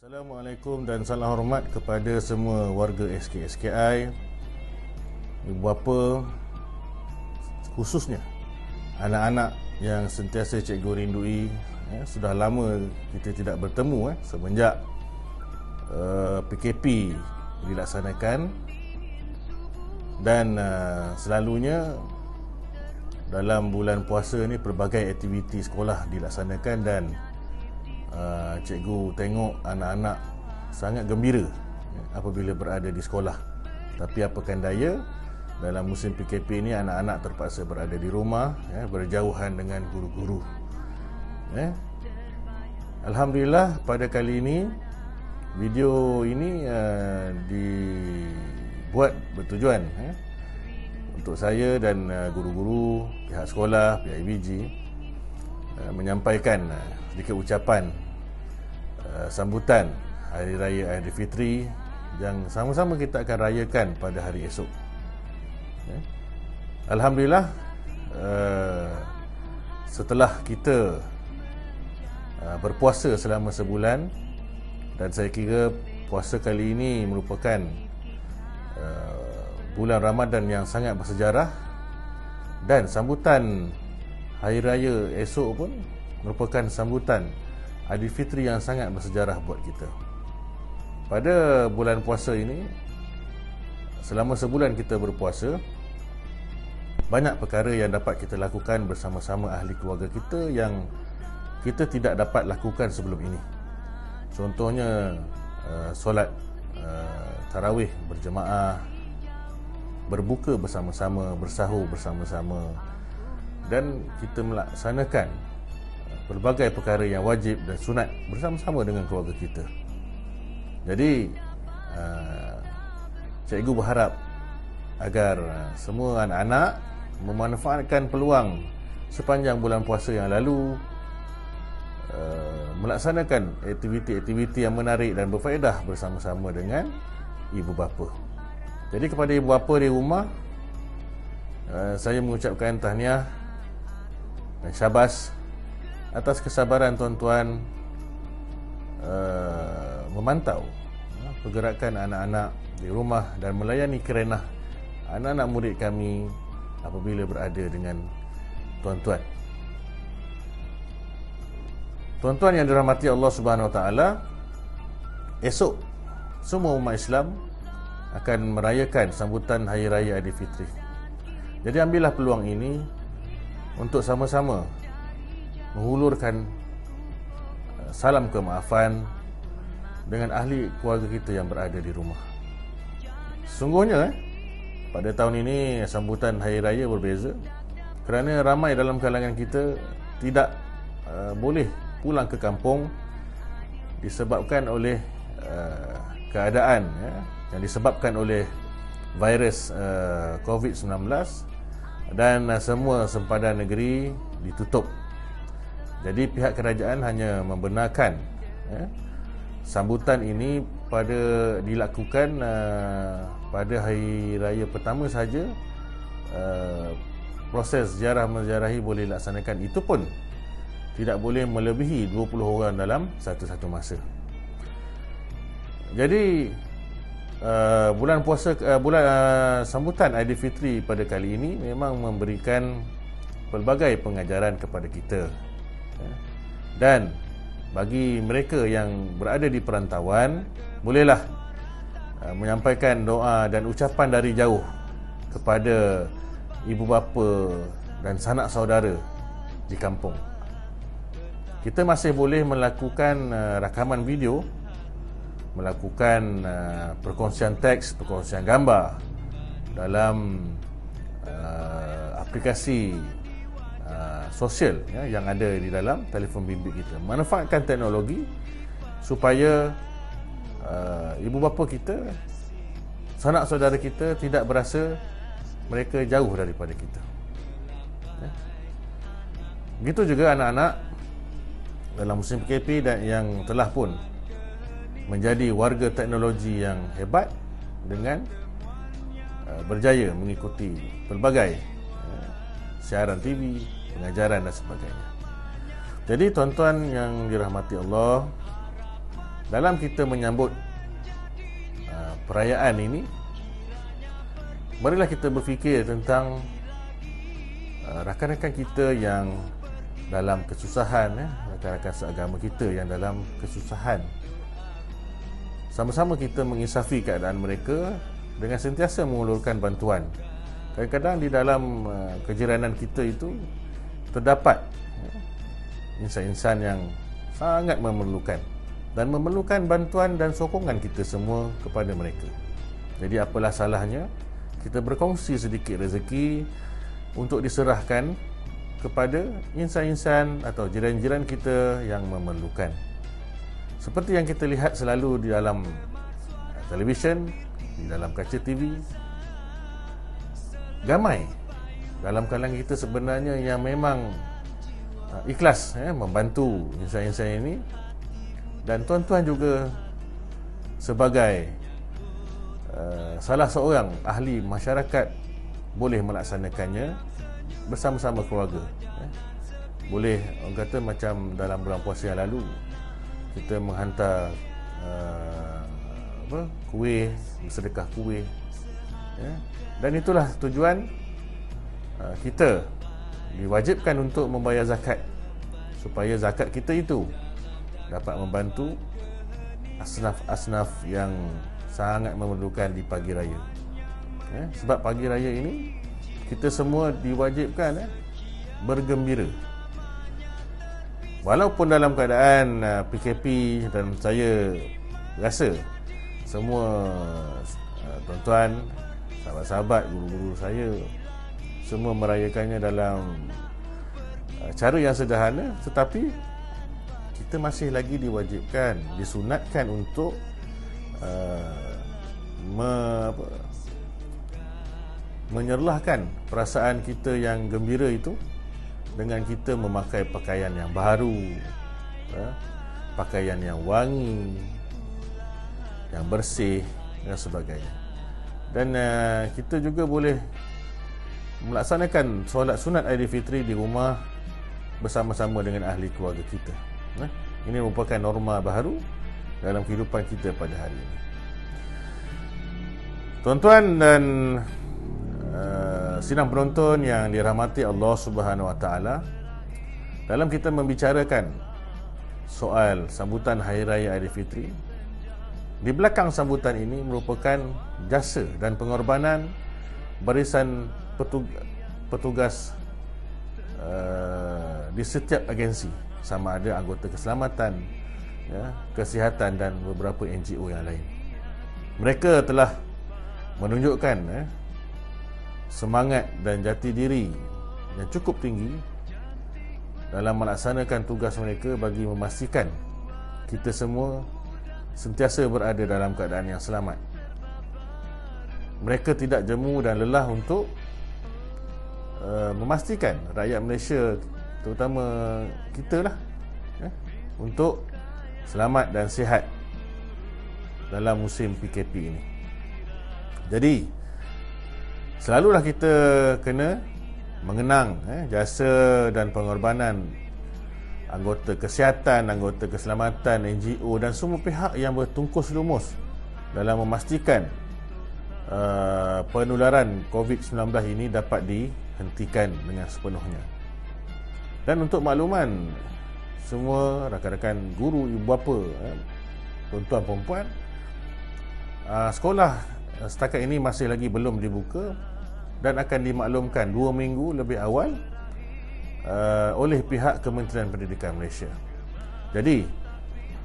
Assalamualaikum dan salam hormat kepada semua warga SKI, ibu bapa, khususnya anak-anak yang sentiasa cikgu rindui. Sudah lama kita tidak bertemu semenjak PKP dilaksanakan, dan selalunya dalam bulan puasa ni pelbagai aktiviti sekolah dilaksanakan, dan cikgu tengok anak-anak sangat gembira apabila berada di sekolah. Tapi apakan daya, dalam musim PKP ini anak-anak terpaksa berada di rumah, berjauhan dengan guru-guru. Alhamdulillah, pada kali ini video ini dibuat bertujuan untuk saya dan guru-guru, pihak sekolah, pihak IBG menyampaikan sedikit ucapan sambutan Hari Raya Aidilfitri yang sama-sama kita akan rayakan pada hari esok. Alhamdulillah, setelah kita berpuasa selama sebulan, dan saya kira puasa kali ini merupakan bulan Ramadan yang sangat bersejarah, dan sambutan Hari Raya esok pun merupakan sambutan Aidilfitri yang sangat bersejarah buat kita. Pada bulan puasa ini, selama sebulan kita berpuasa, banyak perkara yang dapat kita lakukan bersama-sama ahli keluarga kita yang kita tidak dapat lakukan sebelum ini. Contohnya solat tarawih berjemaah, berbuka bersama-sama, bersahur bersama-sama, dan kita melaksanakan pelbagai perkara yang wajib dan sunat bersama-sama dengan keluarga kita. Jadi cikgu berharap agar semua anak-anak memanfaatkan peluang sepanjang bulan puasa yang lalu, melaksanakan aktiviti-aktiviti yang menarik dan berfaedah bersama-sama dengan ibu bapa. Jadi kepada ibu bapa di rumah, saya mengucapkan tahniah dan syabas atas kesabaran tuan-tuan memantau pergerakan anak-anak di rumah dan melayani kerenah anak-anak murid kami apabila berada dengan tuan-tuan. Tuan-tuan yang dirahmati Allah Subhanahu Wa Taala, esok semua umat Islam akan merayakan sambutan Hari Raya Aidilfitri. Jadi ambillah peluang ini untuk sama-sama menghulurkan salam kemaafan dengan ahli keluarga kita yang berada di rumah. Sungguhnya pada tahun ini sambutan Hari Raya berbeza kerana ramai dalam kalangan kita tidak boleh pulang ke kampung disebabkan oleh keadaan yang disebabkan oleh virus COVID-19, dan semua sempadan negeri ditutup. Jadi pihak kerajaan hanya membenarkan sambutan ini dilakukan pada hari raya pertama saja. Proses ziarah menziarahi boleh dilaksanakan, itu pun tidak boleh melebihi 20 orang dalam satu masa. Jadi bulan sambutan Aidilfitri pada kali ini memang memberikan pelbagai pengajaran kepada kita. Dan bagi mereka yang berada di perantauan, bolehlah menyampaikan doa dan ucapan dari jauh kepada ibu bapa dan sanak saudara di kampung. Kita masih boleh melakukan rakaman video, melakukan perkongsian teks, perkongsian gambar dalam aplikasi sosial yang ada di dalam telefon bimbit kita. Manfaatkan teknologi supaya ibu bapa kita, sanak saudara kita tidak berasa mereka jauh daripada kita. Begitu juga anak-anak dalam musim PKP dan yang telah pun menjadi warga teknologi yang hebat dengan berjaya mengikuti pelbagai siaran TV, pengajaran dan sebagainya. Jadi tuan-tuan yang dirahmati Allah, dalam kita menyambut perayaan ini, marilah kita berfikir tentang rakan-rakan kita yang dalam kesusahan, rakan-rakan seagama kita yang dalam kesusahan. Sama-sama kita menginsafi keadaan mereka dengan sentiasa mengulurkan bantuan. Kadang-kadang di dalam kejiranan kita itu terdapat insan-insan yang sangat memerlukan dan memerlukan bantuan dan sokongan kita semua kepada mereka. Jadi apalah salahnya kita berkongsi sedikit rezeki untuk diserahkan kepada insan-insan atau jiran-jiran kita yang memerlukan. Seperti yang kita lihat selalu di dalam televisyen, di dalam kaca TV, ramai dalam kalangan kita sebenarnya yang memang ikhlas membantu insan-insan ini, dan tuan-tuan juga sebagai salah seorang ahli masyarakat boleh melaksanakannya bersama-sama keluarga. Boleh, orang kata macam dalam bulan puasa yang lalu kita menghantar kuih, bersedekah kuih, dan itulah tujuan kita diwajibkan untuk membayar zakat, supaya zakat kita itu dapat membantu asnaf-asnaf yang sangat memerlukan di pagi raya. Sebab pagi raya ini kita semua diwajibkan bergembira. Walaupun dalam keadaan PKP, dan saya rasa semua tuan-tuan, sahabat-sahabat, guru-guru saya semua merayakannya dalam cara yang sederhana, tetapi kita masih lagi diwajibkan, disunatkan untuk menyerlahkan perasaan kita yang gembira itu dengan kita memakai pakaian yang baru, pakaian yang wangi, yang bersih dan sebagainya. Dan kita juga boleh melaksanakan solat sunat Aidilfitri di rumah bersama-sama dengan ahli keluarga kita. Ini merupakan norma baru dalam kehidupan kita pada hari ini. Tuan-tuan dan sidang penonton yang dirahmati Allah Subhanahu Wa Taala, dalam kita membicarakan soal sambutan Hari Raya Aidilfitri, di belakang sambutan ini merupakan jasa dan pengorbanan barisan petugas di setiap agensi, sama ada anggota keselamatan, kesihatan dan beberapa NGO yang lain. Mereka telah menunjukkan semangat dan jati diri yang cukup tinggi dalam melaksanakan tugas mereka bagi memastikan kita semua sentiasa berada dalam keadaan yang selamat. Mereka tidak jemu dan lelah untuk memastikan rakyat Malaysia, terutama kita lah, untuk selamat dan sihat dalam musim PKP ini. Jadi selalulah kita kena mengenang jasa dan pengorbanan anggota kesihatan, anggota keselamatan, NGO dan semua pihak yang bertungkus lumus dalam memastikan penularan COVID-19 ini dapat dihentikan dengan sepenuhnya. Dan untuk makluman semua rakan-rakan guru, ibu bapa, tuan-tuan perempuan, sekolah setakat ini masih lagi belum dibuka dan akan dimaklumkan 2 minggu lebih awal oleh pihak Kementerian Pendidikan Malaysia. Jadi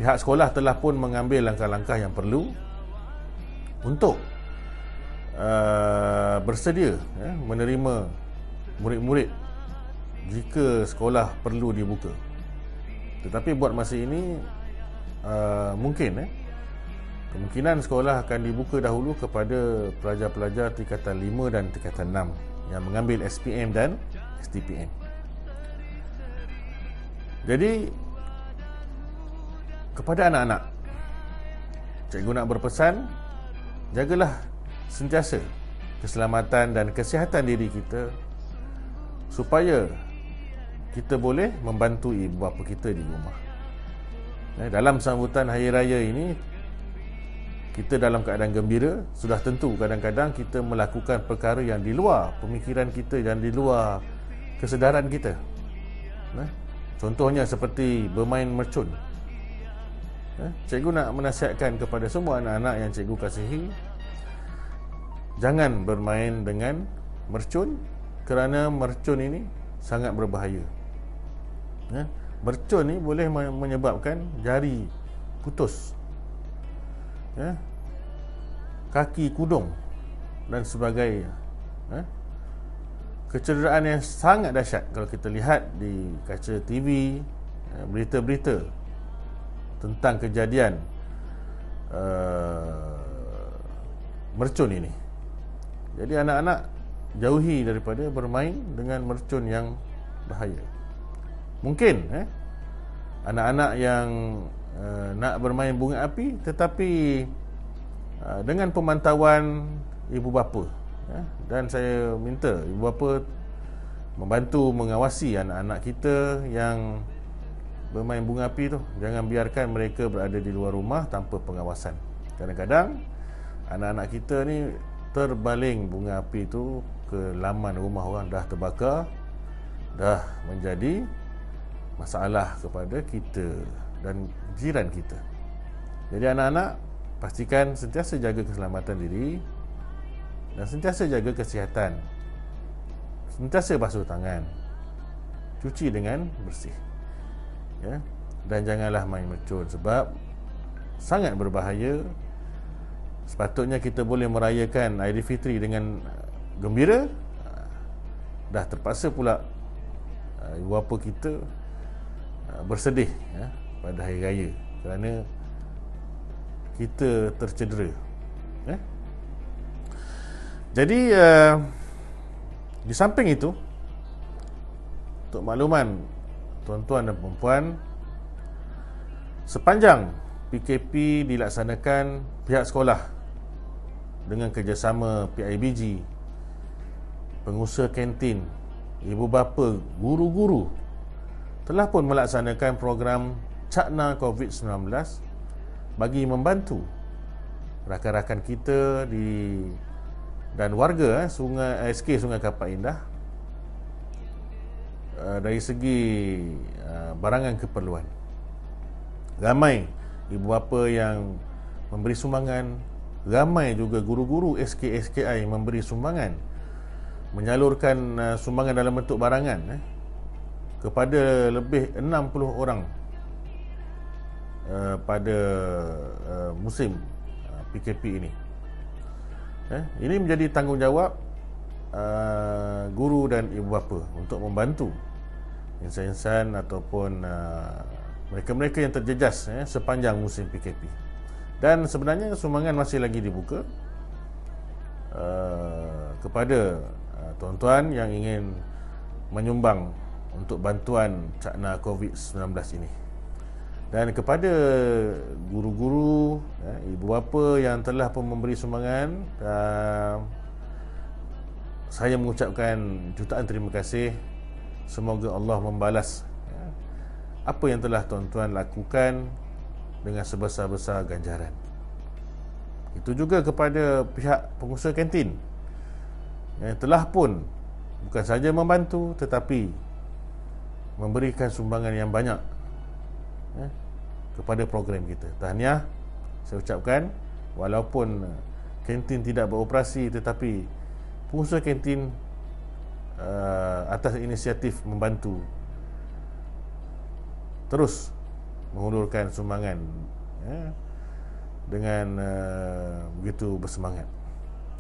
pihak sekolah telah pun mengambil langkah-langkah yang perlu untuk bersedia menerima murid-murid jika sekolah perlu dibuka. Tetapi buat masa ini kemungkinan sekolah akan dibuka dahulu kepada pelajar-pelajar tingkatan 5 dan tingkatan 6 yang mengambil SPM dan STPM. Jadi kepada anak-anak, cikgu nak berpesan, jagalah sentiasa keselamatan dan kesihatan diri kita supaya kita boleh membantu ibu bapa kita di rumah. Dalam sambutan Hari Raya ini, kita dalam keadaan gembira. Sudah tentu kadang-kadang kita melakukan perkara yang di luar pemikiran kita, yang di luar kesedaran kita. Contohnya seperti bermain mercun. Cikgu nak menasihatkan kepada semua anak-anak yang cikgu kasihi, jangan bermain dengan mercun, kerana mercun ini sangat berbahaya. Mercun ni boleh menyebabkan jari putus, kaki kudung dan sebagainya. Kecederaan yang sangat dahsyat kalau kita lihat di kaca TV, berita-berita tentang kejadian mercun ini. Jadi anak-anak jauhi daripada bermain dengan mercun yang bahaya. Mungkin anak-anak yang nak bermain bunga api, tetapi dengan pemantauan ibu bapa, dan saya minta ibu bapa membantu mengawasi anak-anak kita yang bermain bunga api tu. Jangan biarkan mereka berada di luar rumah tanpa pengawasan. Kadang-kadang anak-anak kita ni terbaling bunga api tu ke laman rumah orang, dah terbakar, dah menjadi masalah kepada kita dan jiran kita. Jadi anak-anak, pastikan sentiasa jaga keselamatan diri dan sentiasa jaga kesihatan. Sentiasa basuh tangan, cuci dengan bersih, dan janganlah main mercun sebab sangat berbahaya. Sepatutnya kita boleh merayakan Aidilfitri dengan gembira, dah terpaksa pula ibu bapa kita bersedih pada hari raya kerana kita tercedera. Jadi di samping itu, untuk makluman tuan-tuan dan puan-puan, sepanjang PKP dilaksanakan, pihak sekolah dengan kerjasama PIBG, pengusaha kantin, ibu bapa, guru-guru telah pun melaksanakan program Cakna COVID-19 bagi membantu rakan-rakan kita dan warga Sungai SK Sungai Kapak Indah dari segi barangan keperluan. Ramai ibu bapa yang memberi sumbangan, ramai juga guru-guru SK-SKI memberi sumbangan, menyalurkan sumbangan dalam bentuk barangan kepada lebih 60 orang pada musim PKP ini. Ini menjadi tanggungjawab guru dan ibu bapa untuk membantu insan-insan ataupun mereka-mereka yang terjejas sepanjang musim PKP. Dan sebenarnya sumbangan masih lagi dibuka kepada tuan-tuan yang ingin menyumbang untuk bantuan Cakna COVID-19 ini. Dan kepada guru-guru, ibu bapa yang telah pun memberi sumbangan, saya mengucapkan jutaan terima kasih. Semoga Allah membalas apa yang telah tuan-tuan lakukan dengan sebesar-besar ganjaran. Itu juga kepada pihak pengusaha kantin yang telah pun bukan saja membantu tetapi memberikan sumbangan yang banyak kepada program kita. Tahniah saya ucapkan, walaupun kantin tidak beroperasi tetapi pengusaha kantin atas inisiatif membantu terus menghulurkan sumbangan dengan begitu bersemangat.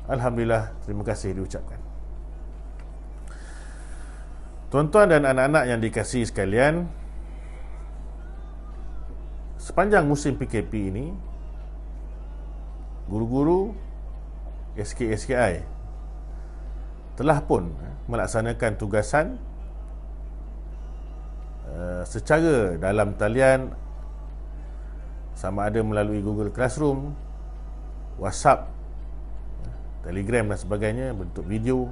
Alhamdulillah, terima kasih diucapkan. Tuan-tuan dan anak-anak yang dikasihi sekalian, sepanjang musim PKP ini, guru-guru SK-SKI telah pun melaksanakan tugasan secara dalam talian, sama ada melalui Google Classroom, WhatsApp, Telegram dan sebagainya, bentuk video.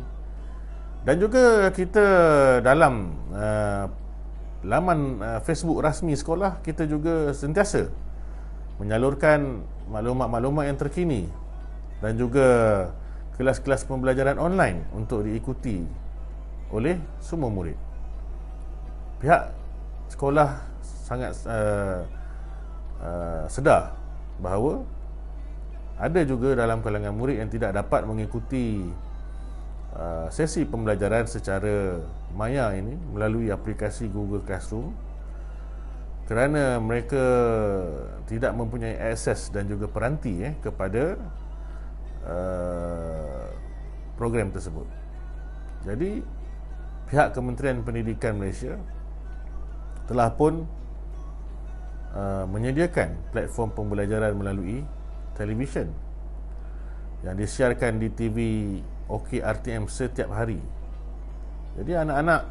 Dan juga kita dalam laman Facebook rasmi sekolah, kita juga sentiasa menyalurkan maklumat-maklumat yang terkini dan juga kelas-kelas pembelajaran online untuk diikuti oleh semua murid. Pihak sekolah sangat sedar bahawa ada juga dalam kalangan murid yang tidak dapat mengikuti sesi pembelajaran secara maya ini melalui aplikasi Google Classroom kerana mereka tidak mempunyai akses dan juga peranti kepada program tersebut. Jadi pihak Kementerian Pendidikan Malaysia telah pun menyediakan platform pembelajaran melalui televisyen yang disiarkan di TV OKRTM setiap hari. Jadi anak-anak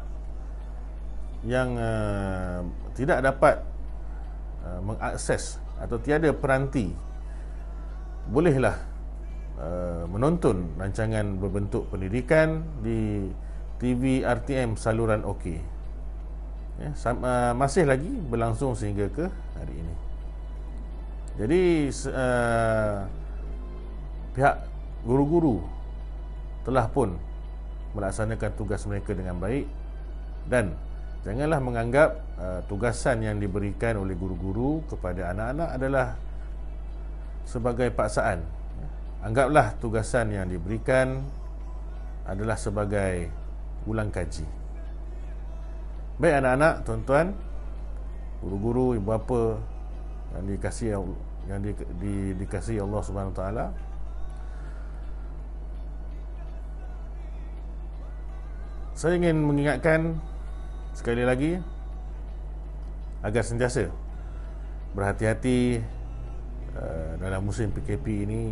yang tidak dapat mengakses atau tiada peranti bolehlah menonton rancangan berbentuk pendidikan di TV RTM saluran OK. Masih lagi berlangsung sehingga ke hari ini. Jadi pihak guru-guru telah pun melaksanakan tugas mereka dengan baik, dan janganlah menganggap tugasan yang diberikan oleh guru-guru kepada anak-anak adalah sebagai paksaan. Anggaplah tugasan yang diberikan adalah sebagai ulang kaji. Baik anak-anak, tuan-tuan, guru-guru, ibu bapa yang dikasihi Allah Subhanahu Wa Taala, saya ingin mengingatkan sekali lagi agar sentiasa berhati-hati dalam musim PKP ini.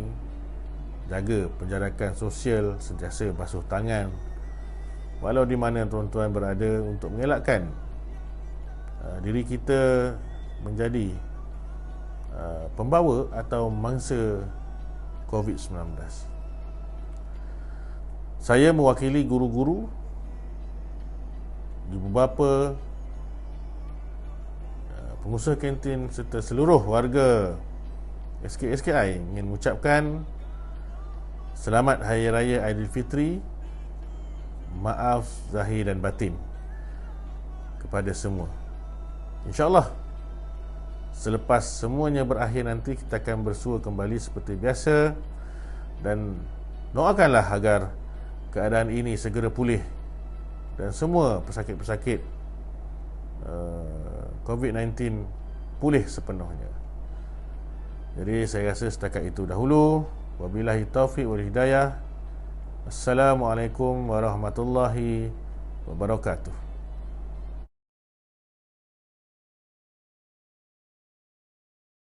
Jaga penjarakan sosial, sentiasa basuh tangan walau di mana tuan-tuan berada, untuk mengelakkan diri kita menjadi pembawa atau mangsa COVID-19. Saya mewakili guru-guru, ibu bapa, pengusaha kantin serta seluruh warga SKI ingin mengucapkan selamat Hari Raya Aidilfitri, maaf zahir dan batin kepada semua. InsyaAllah selepas semuanya berakhir nanti kita akan bersua kembali seperti biasa, dan doakanlah agar keadaan ini segera pulih dan semua pesakit-pesakit COVID-19 pulih sepenuhnya. Jadi saya rasa setakat itu dahulu. Wabillahi taufiq wal hidayah. Assalamualaikum warahmatullahi wabarakatuh.